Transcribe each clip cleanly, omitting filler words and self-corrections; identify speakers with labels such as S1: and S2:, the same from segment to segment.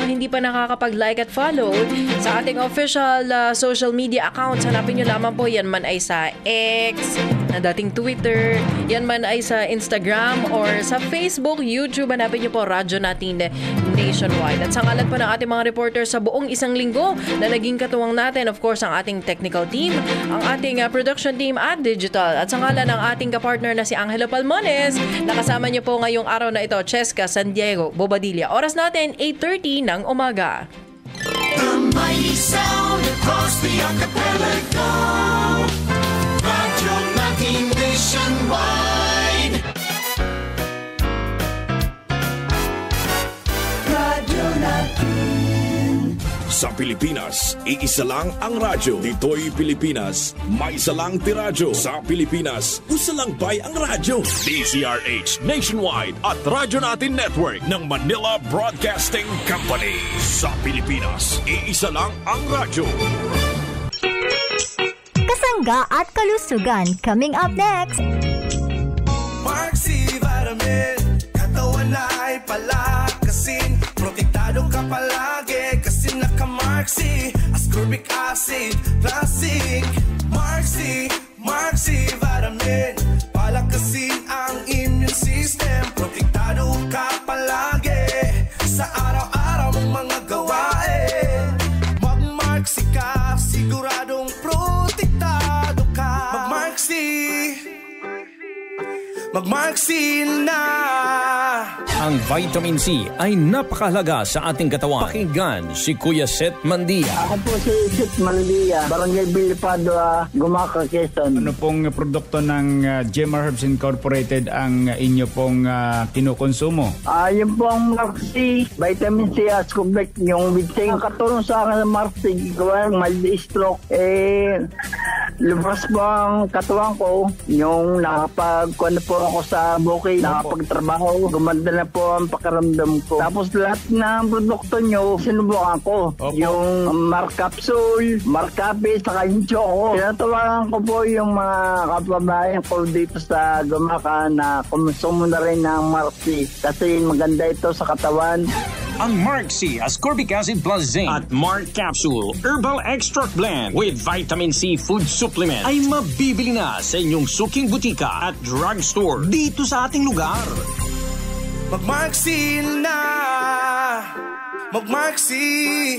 S1: mga hindi pa nakakapag-like at follow sa ating official social media accounts, hanapin nyo lamang po, yan man ay sa X, na dating Twitter, yan man ay sa Instagram or sa Facebook, YouTube, hanapin nyo po Radyo Natin Nationwide. At sa ngalan po ng ating mga reporters sa buong isang linggo na naging katuwang natin, of course, ang ating technical team, ang ating production team at digital. At sa ngalan ng ating kapartner na si Angelo Palmones, nakasama niyo po ngayong araw na ito, Cheska San Diego Bobadilla. Oras natin, 8:30 ng umaga.
S2: The mighty sound across the archipelago. Radyo Natin Nationwide. Radyo Natin.
S3: Sa Pilipinas, iisa lang ang radyo. Dito'y Pilipinas, may isa lang tiradyo. Sa Pilipinas, usa lang bay ang radyo. DZRH Nationwide at Radyo Natin Network ng Manila Broadcasting Company. Sa Pilipinas, iisa lang ang radyo.
S4: Kasangga at kalusugan coming up next.
S5: Marxi Vitamin, katawan ay palakasin, protektado ka palagi kasi naka-Marxi, ascorbic acid, classic. Marxi Vitamin, palakasin ang immune system, protektado ka palagi sa araw-araw mong mga gawain. Mag-Marxi ka, siguradong protektado ka. Mag-Marxi na!
S6: Ang vitamin C ay napakahalaga sa ating katawan. Pakinggan si Kuya Seth Mandia.
S7: Ako po si Seth Mandia, Barangay Bilipado, Gumaca, Quezon.
S8: Ano pong produkto ng Gemma Herbs Incorporated ang inyo pong kinukonsumo?
S7: Yung pong Marxi, vitamin C, ascorbic, yung bitsing. Ang katulong sa akin ng Marxi, mild stroke, lumabas po ang katuwang ko, yung nakapag-kuhan po ako sa bukid, nakapagtrabaho, gumanda na po ang pakiramdam ko. Tapos lahat ng produkto nyo, sinubukan ko.
S8: Opo.
S7: Yung Marcapsule, Marcapi, saka yung Choco. Tinatawagan ko po yung mga kapabayan ko dito sa Gumaca na kumusumo na rin ng Marxi kasi maganda ito sa katawan.
S6: Ang Marxi Ascorbic Acid Plus Zinc at Mark Capsule Herbal Extract Blend with Vitamin C Food Supplement ay mabibili na sa inyong suking butika at drugstore dito sa ating lugar.
S5: Mag-Marxi na! Mag-Marxi!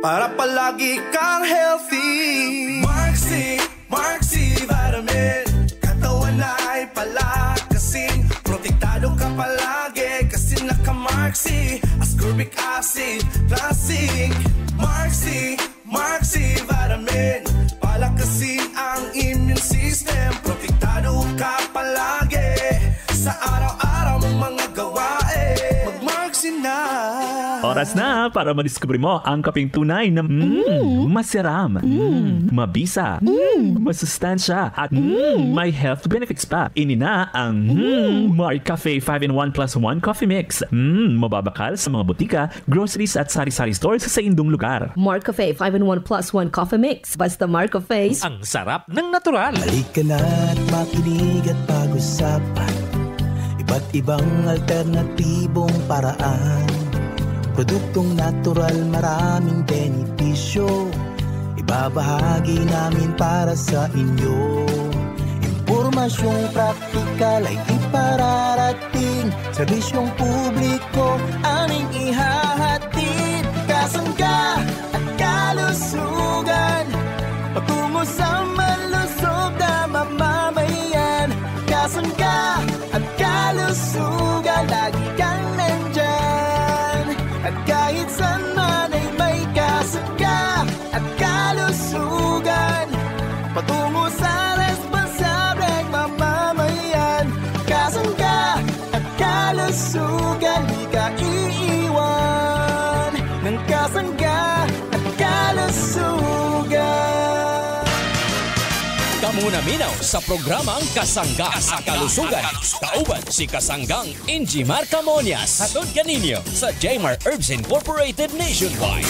S5: Para palagi kang healthy. Marxi Vitamin, katawan ay palakasin, protektado ka palagi kasi naka-Marxi, ascorbic acid, classic. Marxi Vitamin, palakasin ang immune system, protektado ka palagi sa araw-araw mong mga gawain. Mag-Marxi na!
S9: Oras na para madiskubre mo ang kaping tunay na masiram, mabisa, masustansya, at may health benefits pa. Ini na ang Mark Cafe 5-in-1 plus 1 coffee mix. Mababakal sa mga butika, groceries at sari-sari stores sa indong lugar.
S10: Mark Cafe 5-in-1 plus 1 coffee mix. Basta Mark Cafe.
S9: Ang sarap ng natural.
S5: Halika na at makinig at pag-usapan iba't ibang alternatibong paraan. Produktong natural, maraming benepisyo, ibabahagi namin para sa inyo. Impormasyong praktikal ay ipararating, serbisyong publiko aming ihahatid. Kasangga at kalusugan, patungo sa malusog na mamamayan. Kasangga at kalusugan, lagi kang nandyan. At kahit saan man ay may kasangga at kalusugan, patungo sa responsableng mamamayan. Kasangga at kalusugan, di ka iiwan ng kasangga at kalusugan.
S6: Kamuna minaw sa programang Kasangga at Kalusugan. Kauban si Kasanggang Injimar Camonias. Hatod kaninyo sa Jmar Herbs Incorporated Nationwide.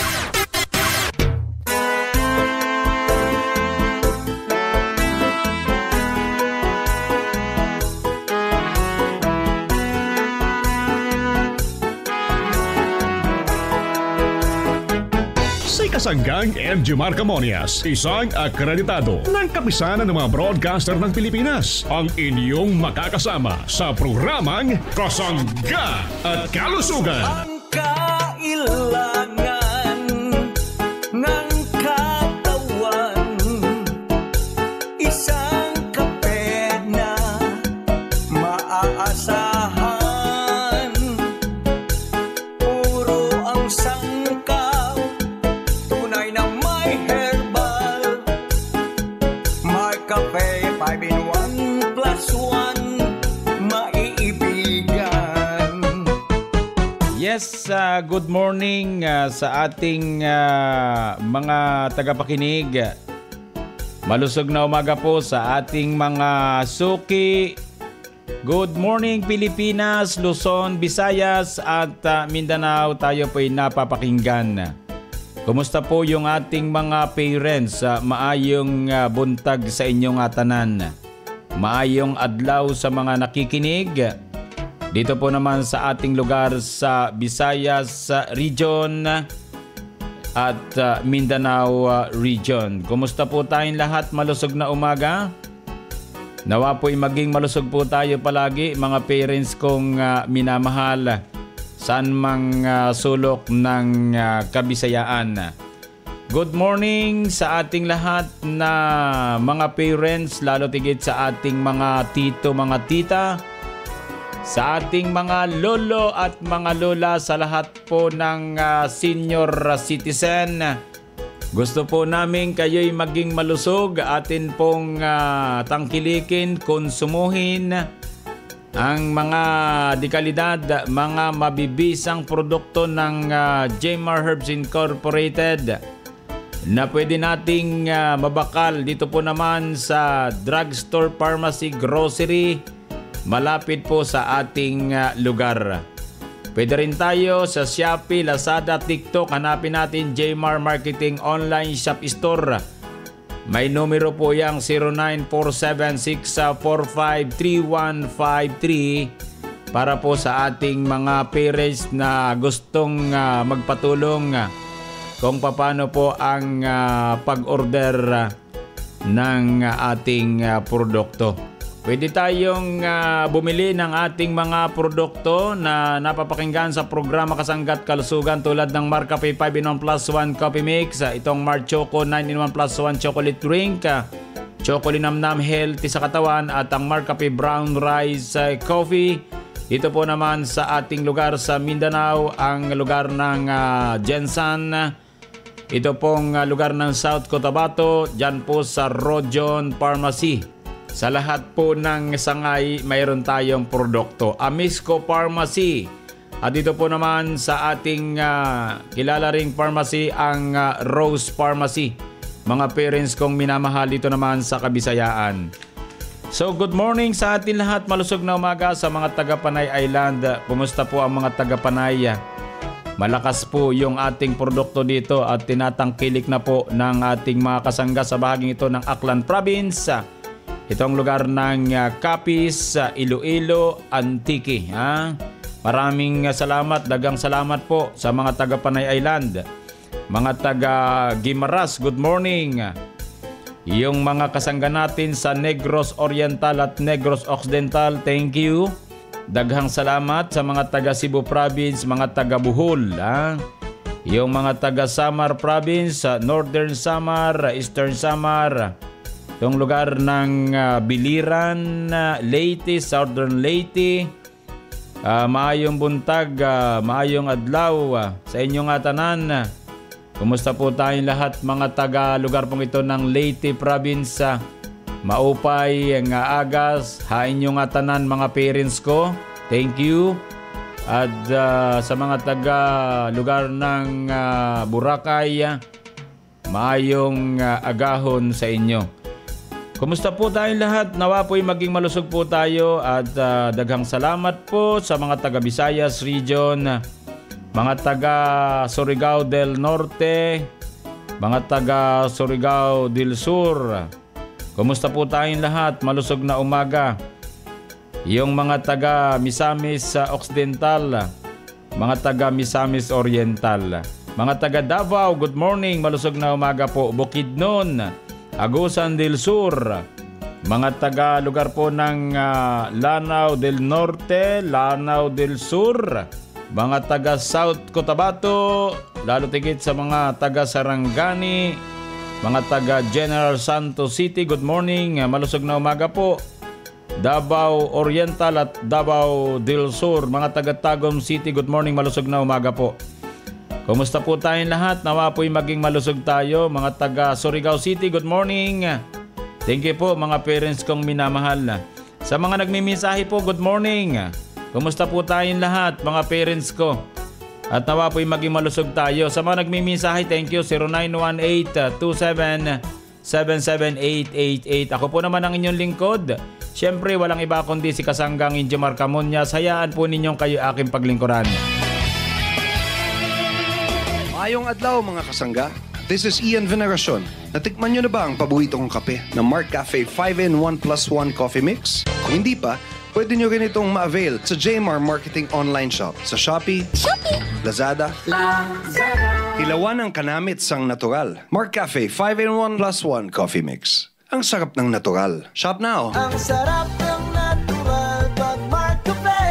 S11: Kasanggang MG Marcamonias, isang akreditado ng kapisanan ng mga broadcaster ng Pilipinas. Ang inyong makakasama sa programang Kasangga at Kalusugan.
S2: Ang kailangan ng katawan, isang kape na maaasahan. Puro ang sangkap, tunay na may herbal. May kape, 5-in-1 plus 1, maiibigan.
S8: Yes, good morning sa ating mga tagapakinig. Malusog na umaga po sa ating mga suki. Good morning Pilipinas, Luzon, Visayas at Mindanao. Tayo po'y napapakinggan. Kumusta po yung ating mga parents? Maayong buntag sa inyong tanan. Maayong adlaw sa mga nakikinig. Dito po naman sa ating lugar sa Visayas region at Mindanao region. Kumusta po tayong lahat? Malusog na umaga. Nawa po'y maging malusog po tayo palagi, mga parents kong minamahal, saan mang sulok ng Kabisayaan. Good morning sa ating lahat na mga parents, lalo tigit sa ating mga tito, mga tita, sa ating mga lolo at mga lola, sa lahat po ng senior citizen. Gusto po namin kayo'y maging malusog, atin pong tangkilikin, konsumuhin ang mga dekalidad, mga mabibisang produkto ng Jmar Herbs Incorporated na pwede nating mabakal dito po naman sa drugstore, pharmacy, grocery, malapit po sa ating lugar. Pwede rin tayo sa Shopee, Lazada, TikTok. Hanapin natin Jmar Marketing Online Shop Store. May numero po yung 0947645353 para po sa ating mga parents na gustong magpatulong kung paano po ang pag-order ng ating produkto. Pwede tayong bumili ng ating mga produkto na napapakinggan sa programa Kasanggat Kalusugan tulad ng Mar Cafe 5-in-1 plus 1 coffee mix, itong Mar Choco 9-in-1 plus 1 chocolate drink, Chocolate Namnam healthy sa katawan at ang Mar Cafe brown rice coffee. Dito po naman sa ating lugar sa Mindanao, ang lugar ng Jensan. Ito pong lugar ng South Cotabato, dyan po sa Rojon Pharmacy. Sa lahat po ng sangay, mayroon tayong produkto. Amisco Pharmacy. At dito po naman sa ating kilala ring pharmacy, ang Rose Pharmacy. Mga parents kong minamahal, dito naman sa Kabisayaan. So good morning sa atin lahat. Malusog na umaga sa mga taga Panay Island. Kumusta po ang mga taga Panay? Malakas po yung ating produkto dito at tinatangkilik na po ng ating mga kasangga sa bahaging ito ng Aklan Province. Itong lugar ng Capiz, Iloilo, Antique. Maraming salamat, dagang salamat po sa mga taga Panay Island. Mga taga Guimaras, good morning. Yung mga kasangga natin sa Negros Oriental at Negros Occidental, thank you. Daghang salamat sa mga taga Cebu Province, mga taga Bohol. Yung mga taga Samar Province, Northern Samar, Eastern Samar. Itong lugar ng Biliran, Leyte, Southern Leyte. Maayong buntag, maayong adlaw sa inyong tanan. Kumusta po tayong lahat mga taga lugar pong ito ng Leyte Province. Maupay, nga agas, hain nyo tanan mga parents ko. Thank you. At sa mga taga lugar ng Boracay, maayong agahon sa inyo. Kumusta po tayong lahat? Nawa po'y maging malusog po tayo at daghang salamat po sa mga taga Visayas region, mga taga Surigao del Norte, mga taga Surigao del Sur. Kumusta po tayong lahat? Malusog na umaga. Yung mga taga Misamis Occidental, mga taga Misamis Oriental. Mga taga Davao, good morning. Malusog na umaga po. Bukidnon, Agusan del Sur. Mga taga lugar po ng Lanao del Norte, Lanao del Sur. Mga taga South Cotabato, lalo tigit sa mga taga Sarangani. Mga taga General Santos City, good morning. Malusog na umaga po. Davao Oriental at Davao del Sur. Mga taga Tagum City, good morning. Malusog na umaga po. Kumusta po tayong lahat? Nawa po'y maging malusog tayo. Mga taga Surigao City, good morning. Thank you po mga parents kong minamahal. Sa mga nagmimisahe po, good morning. Kumusta po tayong lahat mga parents ko? At nawa po'y maging malusog tayo. Sa mga nagmimisahe, thank you. 0918-277-77888. Ako po naman ang inyong lingkod. Siyempre, walang iba kundi si Kasanggang Injo Marcamonias. Hayaan po ninyong kayo aking paglingkuran.
S12: Mayong adlaw mga kasangga. This is Ian Veneracion. Natikman nyo na ba ang paborito kong kape na Mark Cafe 5-in-1+1 Coffee Mix? Kung hindi pa, pwede nyo rin itong ma-avail sa JMR Marketing Online Shop sa Shopee, Lazada, Hilawan ang kanamit sang natural. Mark Cafe 5-in-1+1 Coffee Mix. Ang sarap ng natural. Shop now!
S5: Ang sarap ng natural pag Mark Cafe.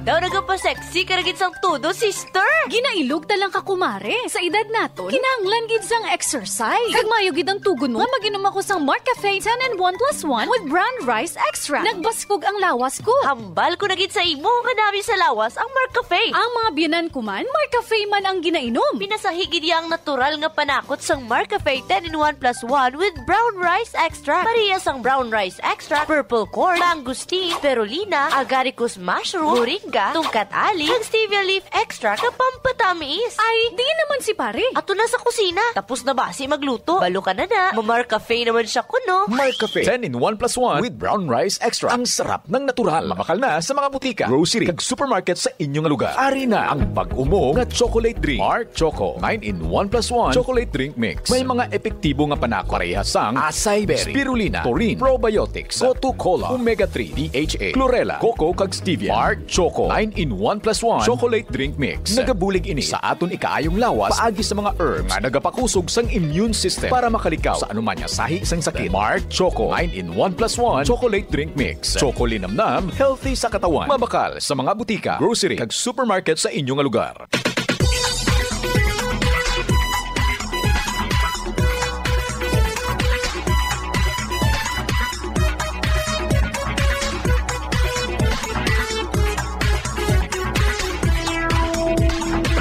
S13: Daw nagapasexy karagit sang todo, sister.
S14: Ginailog talang ka kumare. Sa edad naton, kinahanglan gid sang exercise. Kag mayo gid ang tugon mo. Maginom ako sang Mark Cafe 10-in-1+1 with brown rice extra. Nagbaskog ang lawas ko.
S13: Hambal ko na gid sa imo kanami sa lawas ang Mark Cafe.
S14: Ang mga biyanan ko man, Mark Cafe man ang ginainom.
S13: Pinasahi gid ang natural nga panakot sang Mark Cafe 10-in-1+1 with brown rice extra. Parehas ang brown rice extra, purple corn, mangosteen, spirulina, agaricus mushroom, moringa, tungkat ali, ang stevia leaf extra kapampatamis.
S14: Ay, di naman si pare.
S13: Ato na sa kusina. Tapos na ba si magluto? Balo ka na na. Mark Cafe naman siya kuno.
S15: Mark Cafe 10-in-1+1 with brown rice extra. Ang sarap ng natural. Mabakal na sa mga butika, grocery, kag supermarket sa inyong lugar. Ari na ang pag-umo nga chocolate drink. Mark Choco 9-in-1+1 chocolate drink mix. May mga epektibo nga panako. Parehas sang acai berry, spirulina, taurine, probiotics, Gotu Cola, omega-3, DHA, chlorella, coco kag stevia. Mark Choco 9-in-1+1 chocolate drink mix. Nagabulig ini sa aton ikaayong lawas paagi sa mga herbs nga nagapakusog sang immune system para makalikaw sa anuman nga sahi isang sakit. Mark Choco 9-in-1+1 chocolate drink mix. Choco linamnam, healthy sa katawan. Mabakal sa mga butika, grocery kag supermarket sa inyong lugar.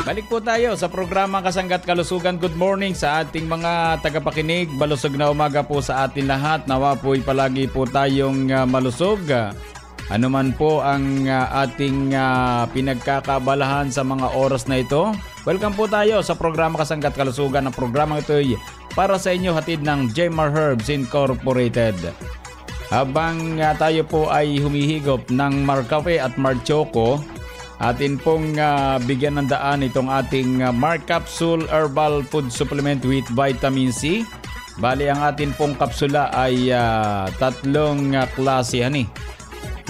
S8: Balik po tayo sa programa Kasanggat Kalusugan. Good morning sa ating mga tagapakinig. Malusog na umaga po sa atin lahat. Nawa po'y palagi po tayong malusog. Ano man po ang ating pinagkakabalahan sa mga oras na ito. Welcome po tayo sa programa Kasanggat Kalusugan. Ang programa ito ay para sa inyo hatid ng JMR Herbs Incorporated. Habang tayo po ay humihigop ng Mark Cafe at Mark Choco, atin pong bigyan ng daan itong ating Mark Capsule Herbal Food Supplement with Vitamin C. Bali, ang atin pong kapsula ay tatlong klase.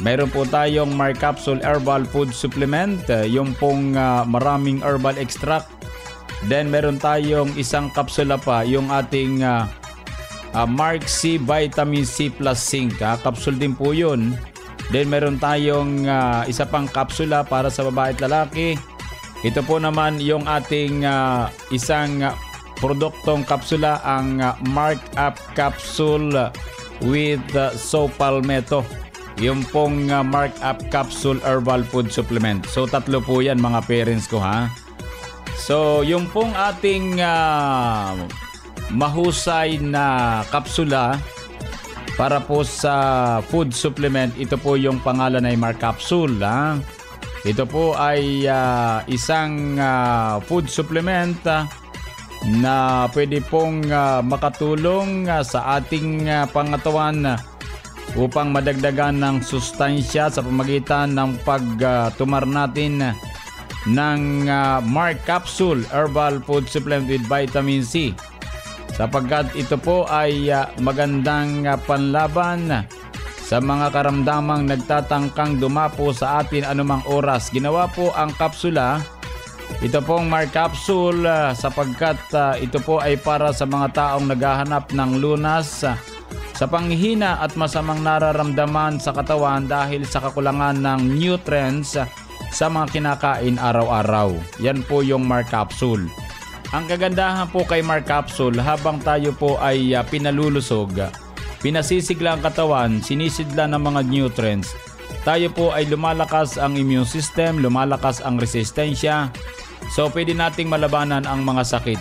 S8: Meron po tayong Mark Capsule Herbal Food Supplement, yung pong maraming herbal extract. Then meron tayong isang kapsula pa, yung ating Mark C Vitamin C Plus Zinc. Kapsul din po yun. Then meron tayong isa pang kapsula para sa babae at lalaki. Ito po naman yung ating isang produktong kapsula, ang Mark Up Capsule with Sow Palmetto. Yung pong Mark Up Capsule Herbal Food Supplement. So tatlo po yan mga parents ko ha. So yung pong ating mahusay na kapsula para po sa food supplement, ito po yung pangalan ay Mark Capsule. Ito po ay isang food supplement na pwede pong makatulong sa ating pangatawan upang madagdagan ng sustansya sa pamagitan ng pagtumar natin ng Mark Capsule Herbal Food Supplement with Vitamin C. Sapagkat ito po ay magandang panlaban sa mga karamdamang nagtatangkang dumapo sa atin anumang oras. Ginawa po ang kapsula Ito pong Mark Capsule sapagkat ito po ay para sa mga taong naghahanap ng lunas sa panghihina at masamang nararamdaman sa katawan dahil sa kakulangan ng nutrients sa mga kinakain araw-araw. Yan po yung Mark Capsule. Ang kagandahan po kay Mark Capsule, habang tayo po ay pinalulusog, pinasisigla ang katawan, sinisidla ng mga nutrients, tayo po ay lumalakas ang immune system, lumalakas ang resistensya. So pwede nating malabanan ang mga sakit.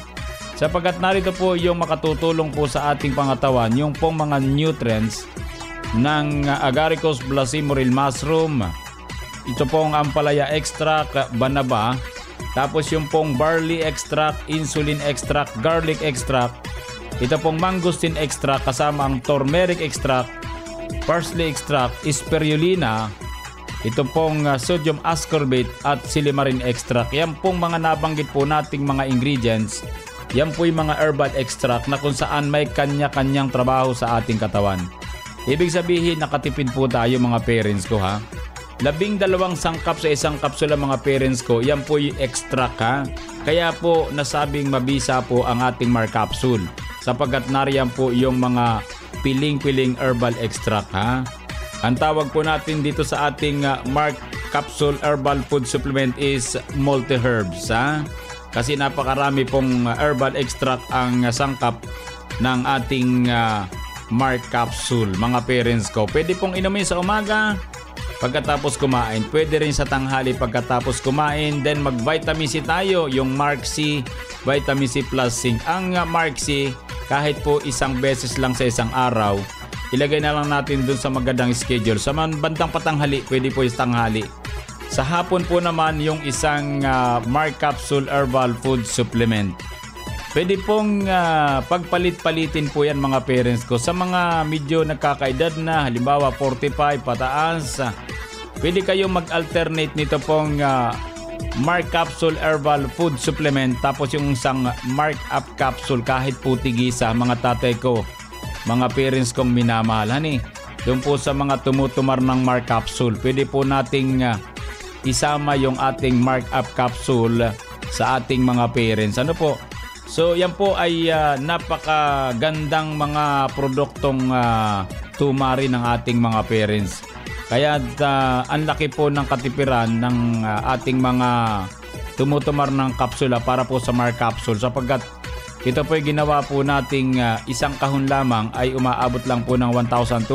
S8: Sapagkat narito po yung makatutulong po sa ating pangatawan, yung pong mga nutrients ng Agaricus blazimoril mushroom. Ito pong ampalaya extract, banaba. Tapos yung pong barley extract, insulin extract, garlic extract. Ito pong mangosteen extract kasama ang turmeric extract, parsley extract, spirulina. Ito pong sodium ascorbate at silimarin extract. Yan pong mga nabanggit po nating mga ingredients. Yan po yung mga herbal extract na kung saan may kanya-kanyang trabaho sa ating katawan. Ibig sabihin, nakatipid po tayo mga parents ko ha. 12 sangkap sa isang kapsula mga parents ko, yan po yung extract ha. Kaya po nasabing mabisa po ang ating Mark Capsule. Sapagkat nariyan po yung mga piling-piling herbal extract ha. Ang tawag po natin dito sa ating Mark Capsule Herbal Food Supplement is multi-herbs ha. Kasi napakarami pong herbal extract ang sangkap ng ating Mark Capsule, mga parents ko. Pwede pong inumin sa umaga pagkatapos kumain. Pwede rin sa tanghali pagkatapos kumain. Then mag-vitamin C tayo, yung Mark C, Vitamin C Plus Zinc. Ang Mark C, kahit po isang beses lang sa isang araw, ilagay na lang natin dun sa magandang schedule. Sa bandang patanghali, pwede po yung tanghali. Sa hapon po naman yung isang Mark Capsule Herbal Food Supplement. Pwede pong pagpalit-palitin po yan mga parents ko. Sa mga medyo nagkakaedad na, halimbawa 45 pataas, pwede kayong mag-alternate nito pong Mark Capsule Herbal Food Supplement. Tapos yung isang Mark Up Capsule kahit po tigisa mga tatay ko, mga parents kong minamahal. Yung po sa mga tumutumar ng Mark Capsule, pwede po nating isama yung ating Mark Up Capsule sa ating mga parents. Ano po? So yan po ay napakagandang mga produktong tumari ng ating mga parents. Kaya ang laki po ng katipiran ng ating mga tumutumar ng kapsula para po sa Mark Capsule. Sapagkat ito po ay ginawa po nating isang kahon lamang ay umaabot lang po ng 1,200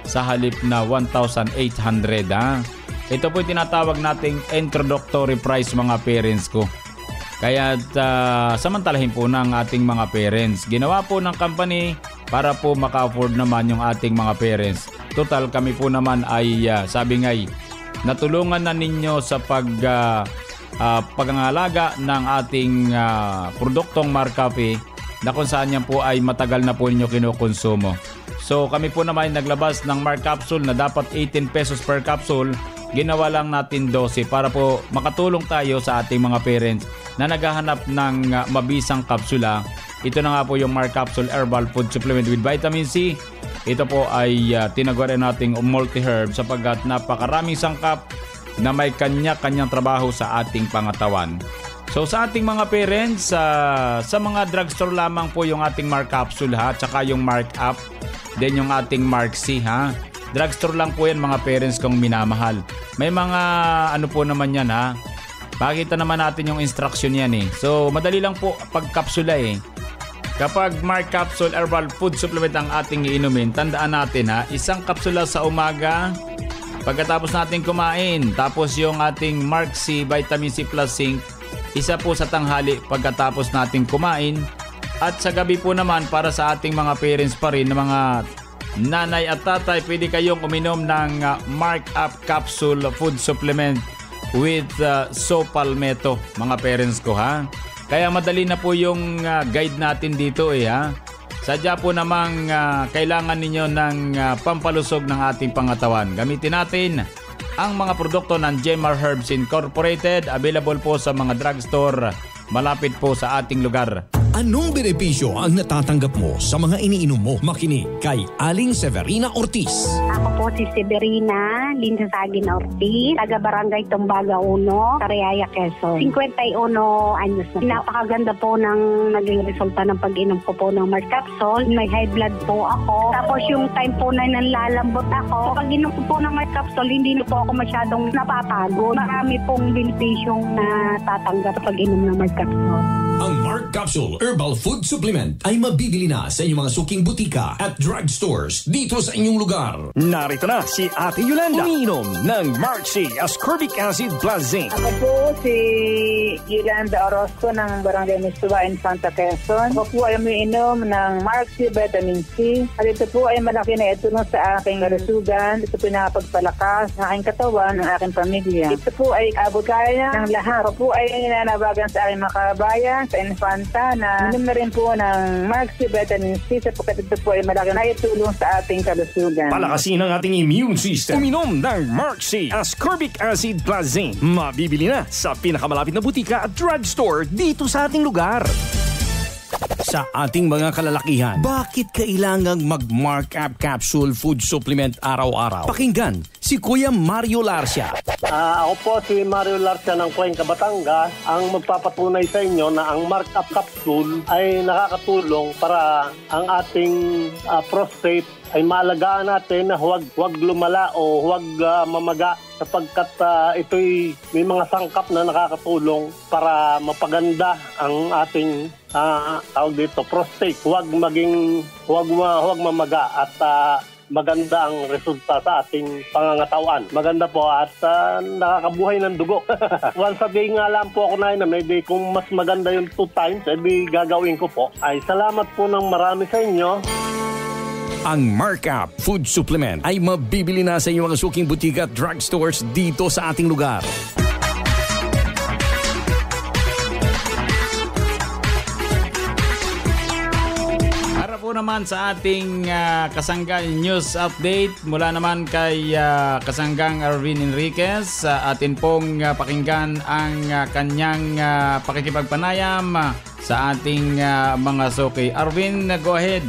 S8: sa halip na 1,800 ha. Ito po tinatawag nating introductory price mga parents ko. Kaya samantalahin po ng ating mga parents. Ginawa po ng company para po maka-afford naman yung ating mga parents. Total kami po naman ay sabi nga'y natulungan na ninyo sa pagangalaga ng ating produktong Mark Cafe na kung saan yan po ay matagal na po ninyo kinukonsumo. So kami po naman ay naglabas ng Mark Capsule na dapat 18 pesos per capsule. Ginawa lang natin 12 para po makatulong tayo sa ating mga parents na naghahanap ng mabisang kapsula. Ito na nga po yung Mark Capsule Herbal Food Supplement with Vitamin C. Ito po ay tinagurian nating multi-herb sapagkat napakaraming sangkap na may kanya-kanyang trabaho sa ating pangatawan. So sa ating mga parents, sa mga drugstore lamang po yung ating Mark Capsule ha, tsaka yung Mark Up, then yung ating Mark C ha. Drugstore lang po yan mga parents kong minamahal. May mga ano po naman yan ha. Pakita naman natin yung instruction yan eh. So madali lang po pagkapsula eh. Kapag Mark Capsule Herbal Food Supplement ang ating iinumin, tandaan natin ha, isang kapsula sa umaga pagkatapos natin kumain. Tapos yung ating Mark C Vitamin C Plus Zinc, isa po sa tanghali pagkatapos natin kumain. At sa gabi po naman para sa ating mga parents pa rin, mga nanay at tatay, pwede kayong uminom ng Mark Up Capsule Food Supplement with So Palmetto mga parents ko ha. Kaya madali na po yung guide natin dito eh ha. Sadya po namang kailangan ninyo ng pampalusog ng ating pangatawan. Gamitin natin ang mga produkto ng Jemar Herbs Incorporated. Available po sa mga drugstore malapit po sa ating lugar.
S16: Anong benepisyo ang natatanggap mo sa mga iniinom mo? Makinig kay Aling Severina Ortiz.
S17: Ako po
S16: po si Severina Linsasagin Ortiz, taga Barangay Tumbaga 1, Cariaya, Quezon. 51 anyos na. Napakaganda po ng naging resulta ng pag-inom ko po ng Mark Capsule. May high blood po ako. Tapos yung time po na nanlalambot ako, pag inom ko po ng Mark Capsule, hindi na po ako masyadong napapagod. Marami pong benepisyong natatanggap pag inom ng Mark Capsule.
S17: Ang Mark Capsule Herbal Food Supplement ay mabibili na sa inyong mga suking butika at drugstores dito sa inyong lugar.
S6: Narito na si Ate Yolanda. Umiinom ng Mark C. Ascorbic Acid Plus Zinc.
S18: Ako po si Yolanda Orozco ng Barangay Mistua in Santa Quezon. Ako po ay umiinom ng Mark C Vitamin C. At ito po ay malaki na itulong sa aking kalusugan. Ito po nakapagpalakas ng aking katawan, ng aking pamilya. Ito po ay abot kaya ng lahat. Ako po ay nananabagan sa aking mga kababayan, sa Infanta, na minom na rin po ng Mark C Vitamin C sapagkat ito po ay malaki na itulong sa ating kalusugan.
S6: Palakasin ang ating immune system. Uminom ng Mark C Ascorbic Acid Plus Zinc. Mabibili na sa pinakamalapit na butika at drugstore dito sa ating lugar. Sa ating mga kalalakihan, bakit kailangang mag-Mark Up Capsule Food Supplement araw-araw? Pakinggan si Kuya Mario Larcia.
S19: Ako po si Mario Larcia ng Cuenca, Batangas. Ang magpapatunay sa inyo na ang Mark Up Capsule ay nakakatulong para ang ating prostate ay maalagaan natin na huwag lumala o huwag mamaga sapagkat ito'y may mga sangkap na nakakatulong para mapaganda ang ating tawag dito, prostate. Huwag mamaga at maganda ang resulta sa ating pangangatawan. Maganda po at nakakabuhay ng dugo. Once a day nga lang po ako nainom. Maybe kung mas maganda yung 2 times, edi gagawin ko po. Ay salamat po ng marami sa inyo.
S6: Ang Mark Up Food Supplement ay mabibili na sa inyong mga suking butika at drugstores dito sa ating lugar.
S8: Para po naman sa ating kasanggang news update mula naman kay kasanggang Arvin Enriquez, atin pong pakinggan ang kanyang pakikipagpanayam sa ating mga suki. Arvin, go ahead.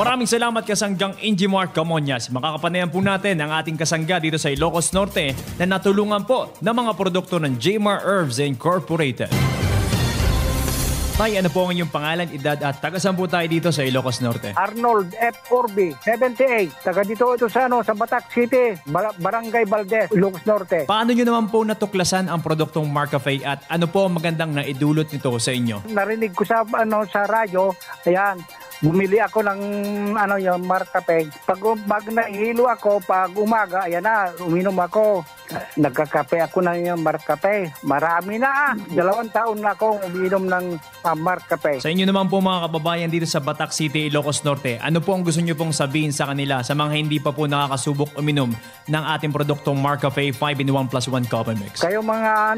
S9: Maraming salamat kasanggang Injimar Camonias. Makakapanayan po natin ang ating kasangga dito sa Ilocos Norte na natulungan po ng mga produkto ng Jmar Herbs Incorporated. Tay, ano po ang inyong pangalan, edad at taga-saan po tayo dito sa Ilocos Norte?
S20: Arnold F. Orbi, 78. Taga dito ito sa Batak City, Barangay Valdez, Ilocos Norte.
S9: Paano nyo naman po natuklasan ang produktong Marcafe at ano po ang magandang naidulot nito sa inyo?
S20: Narinig ko sa radyo, ayan, bumili ako ng yung Marcafe. Pag nahihilo ako, pag umaga, ayan na, uminom ako. Nagkakape ako ng yung Marcafe. Marami na. 2 taon na akong uminom ng Marcafe.
S9: Sa inyo naman po mga kababayan dito sa Batak City, Ilocos Norte, ano po ang gusto nyo pong sabihin sa kanila sa mga hindi pa po nakakasubok uminom ng ating produktong Marcafe 5-in-1 plus 1 Coffee Mix?
S20: Kayo mga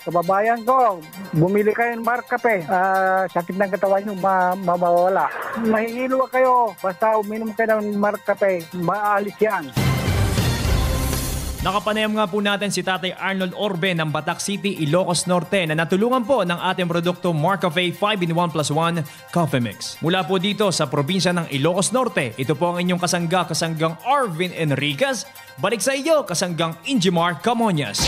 S20: kababayan ko, bumili kayo ng Marcafe. Sakit ng katawan nyo mawawala. Mahihilo kayo, basta uminom kayo ng Marcafe, maalis yan.
S9: Nakapanayam nga po natin si Tatay Arnold Orbe ng Batak City, Ilocos Norte na natulungan po ng ating produkto Marcafe 5-in-1 plus 1 Coffee Mix. Mula po dito sa probinsya ng Ilocos Norte, ito po ang inyong kasanggang Arvin Enriquez. Balik sa iyo, kasanggang Injimar Camonias.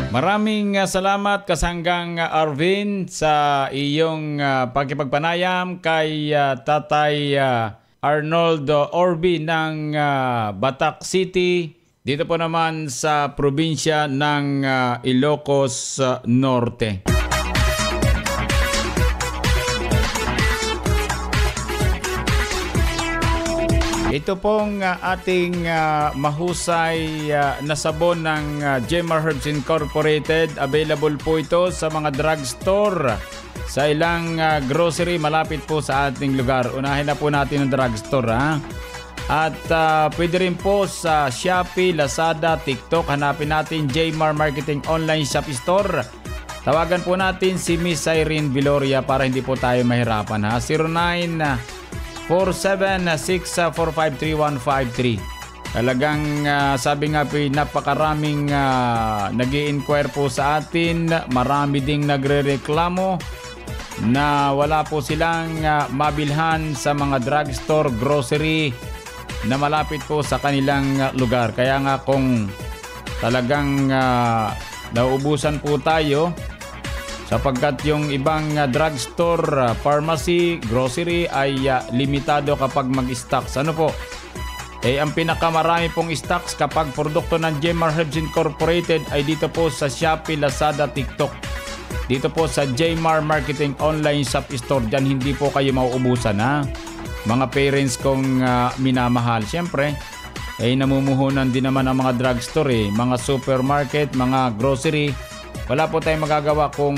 S8: Maraming salamat kasanggang Arvin sa iyong pagkipagpanayam kay Tatay Arnold Orbi ng Batak City, dito po naman sa probinsya ng Ilocos Norte. Ito pong ating mahusay na sabon ng Jmar Herbs Incorporated. Available po ito sa mga drugstore. Sa ilang grocery malapit po sa ating lugar. Unahin na po natin ang drugstore, ha? At pwede rin po sa Shopee, Lazada, TikTok. Hanapin natin Jmar Marketing Online Shop Store. Tawagan po natin si Miss Irene Viloria para hindi po tayo mahirapan, ha? 0947-645-3153. Talagang sabi nga po, napakaraming nag-i-inquire po sa atin. Marami ding nagre-reklamo na wala po silang mabilhan sa mga drugstore, grocery na malapit po sa kanilang lugar. Kaya nga kung talagang nauubusan po tayo, sapagkat yung ibang drugstore, pharmacy, grocery ay limitado kapag mag-stocks. Ano po? Ang pinakamarami pong stocks kapag produkto ng Jmar Herbs Incorporated ay dito po sa Shopee, Lazada, TikTok. Dito po sa Jmar Marketing Online Shop Store. Diyan hindi po kayo mauubusan, ha? Mga parents kong minamahal. Siyempre, namumuhunan din naman ang mga drugstore, mga supermarket, mga grocery. Wala po tayong magagawa kung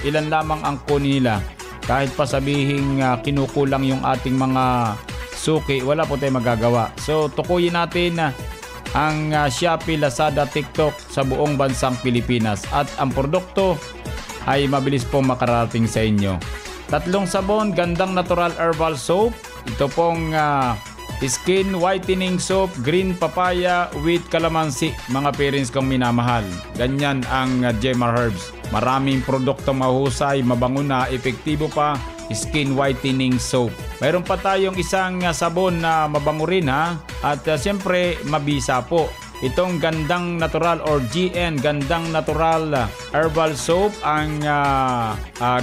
S8: ilan lamang ang kunin nila. Kahit pa sabihing kinukulang yung ating mga suki, wala po tayong magagawa. So, tukuyin natin ang Shopee, Lazada, TikTok sa buong bansang Pilipinas. At ang produkto ay mabilis pong makarating sa inyo. 3 sabon, gandang natural herbal soap. Ito pong skin whitening soap, green papaya with calamansi. Mga parents kong minamahal. Ganyan ang Jmar Herbs. Maraming produkto mahusay, mabango na, epektibo pa. Skin whitening soap. Mayroon pa tayong isang sabon na mabango rin, ha? At siyempre mabisa po. Itong gandang natural or GN, gandang natural herbal soap, ang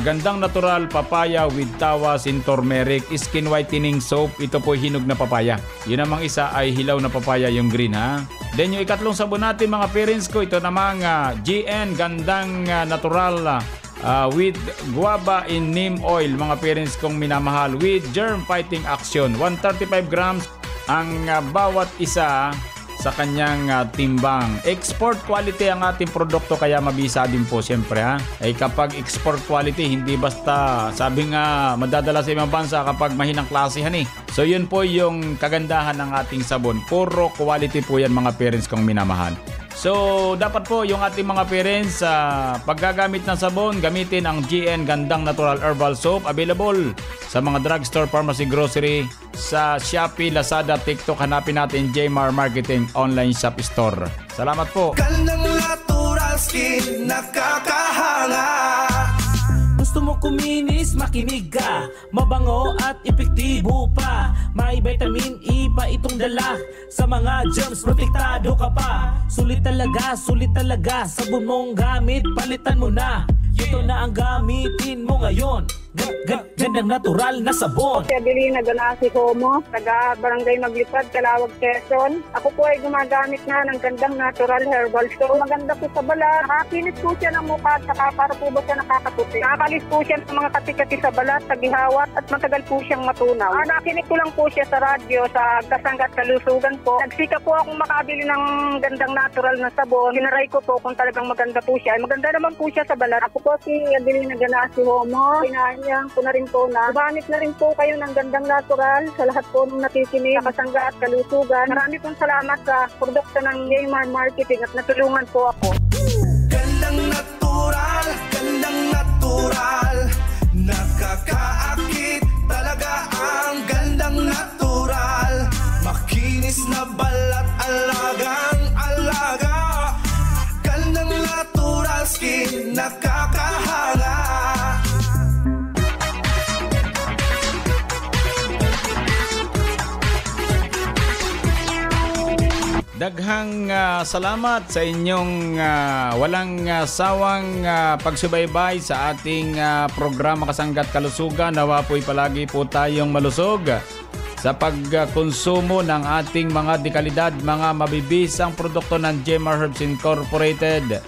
S8: gandang natural papaya with tawas in turmeric skin whitening soap. Ito po hinog na papaya. Yun namang isa ay hilaw na papaya, yung green, ha? Then yung ikatlong sabon natin mga parents ko, ito namang GN, gandang natural with guava in neem oil, mga parents kong minamahal, with germ fighting action. 135 grams ang bawat isa sa kanyang timbang. Export quality ang ating produkto, kaya mabisa din po siyempre, ha. Kapag export quality, hindi basta sabi nga madadala sa ibang bansa kapag mahinang klasehan, eh. So yun po yung kagandahan ng ating sabon. Puro quality po yan mga parents kong minamahal. So, dapat po yung ating mga parents paggagamit ng sabon, gamitin ang GN Gandang Natural Herbal Soap. Available sa mga drugstore, pharmacy, grocery, sa Shopee, Lazada, TikTok. Hanapin natin Jmar Marketing Online Shop Store. Salamat po.
S5: Gandang natural skin, nakakahanga. Gusto mo kuminis, makinig ka. Mabango at epektibo pa. May vitamin E pa itong dala. Sa mga germs, protektado ka pa. Sulit talaga, sabon mong gamit, palitan mo na. Ito na ang gamitin mo ngayon. Gandang natural na sabon.
S18: Si Adelina Ganasi Homo, taga Barangay Maglipad, Calawag, Quezon. Ako po ay gumagamit na ng gandang natural herbal soap. Maganda po sa balat. Nakakinis po siya ng mukha at saka para po ba siya nakakaputi. Nakakalis po siya ng mga kati-kati sa balat, sa gihawat at matagal po siyang matunaw. Nakinig ko lang po siya sa radyo sa Kasanggat Kalusugan po. Nagsika po akong makabili ng gandang natural na sabon. Ginaray ko po kung talagang maganda po siya. Maganda naman po siya sa balat. Ako po si Adelina Ganasi Homo. Pinahanyang ko na rin po na gamit na rin po kayo ng gandang natural sa lahat po ng nakikinig sa Kasangga at Kalusugan. Marami pong salamat sa produkto ng Jmar Marketing at natulungan po ako.
S5: Gandang natural, nakakaakit talaga ang gandang natural. Makinis na balat, alagang-alaga. Gandang natural skin, nakakahanga.
S8: Daghang salamat sa inyong walang sawang pagsubaybay sa ating programa Kasanggat Kalusugan. Nawa po'y palagi po tayong malusog sa pagkonsumo ng ating mga dekalidad, mga mabibisang produkto ng Jmar Herbs Incorporated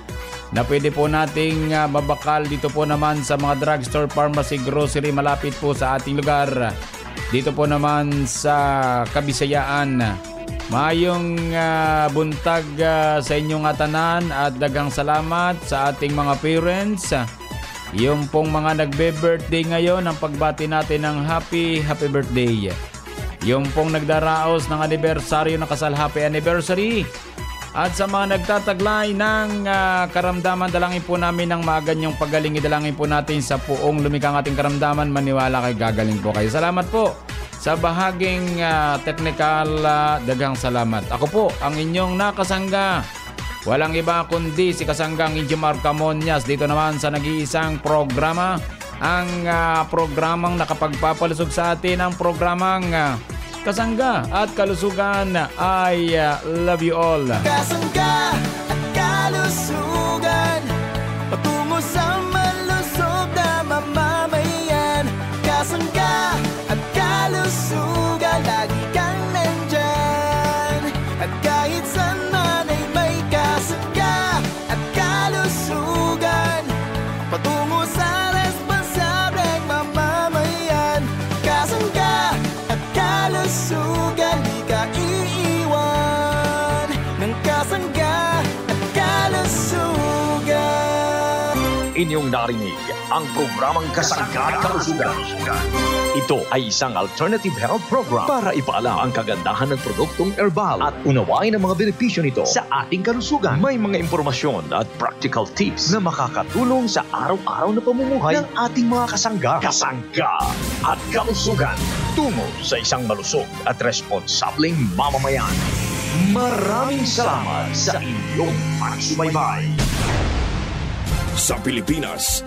S8: na pwede po nating mabakal dito po naman sa mga drugstore, pharmacy, grocery malapit po sa ating lugar. Dito po naman sa Kabisayaan. Mayong buntag sa inyong atanan at daghang salamat sa ating mga parents. Yung pong mga nagbe-birthday ngayon, ang pagbati natin ng happy birthday. Yung pong nagdaraos ng anibersaryo ng kasal, happy anniversary. At sa mga nagtataglay ng karamdaman, dalangin po namin ng maaganyang paggaling. Idalangin po natin sa puong lumikang ating karamdaman. Maniwala kay gagaling po kayo. Salamat po Sa bahaging technical, daghang salamat. Ako po ang inyong nakasangga. Walang iba kundi si kasanggang Injo Marca Monias dito naman sa nag-iisang programa. Ang programang nakapagpapalusog sa atin, ang programang Kasangga at Kalusugan. I love you all.
S2: Kasangga at kalusugan, patungo sa malusog na mamamayan. Kasangga at kalusugan, lagi kang nandyan. At kahit saan man ay may kasangga at kalusugan, patungo sa responsableng mamamayan. Kasangga at kalusugan, di ka iiwan ng kasangga at kalusugan.
S6: Inyong narinig ang programang Kasangga at Kalusugan. Ito ay isang alternative health program para ipaalam ang kagandahan ng produktong herbal at unawain ang mga benepisyo nito sa ating kalusugan. May mga impormasyon at practical tips na makakatulong sa araw-araw na pamumuhay ng ating mga kasangga. Kasangga at Kalusugan, tungo sa isang malusog at responsableng mamamayan. Maraming salamat sa inyong pagsubaybay.
S3: Sa Pilipinas,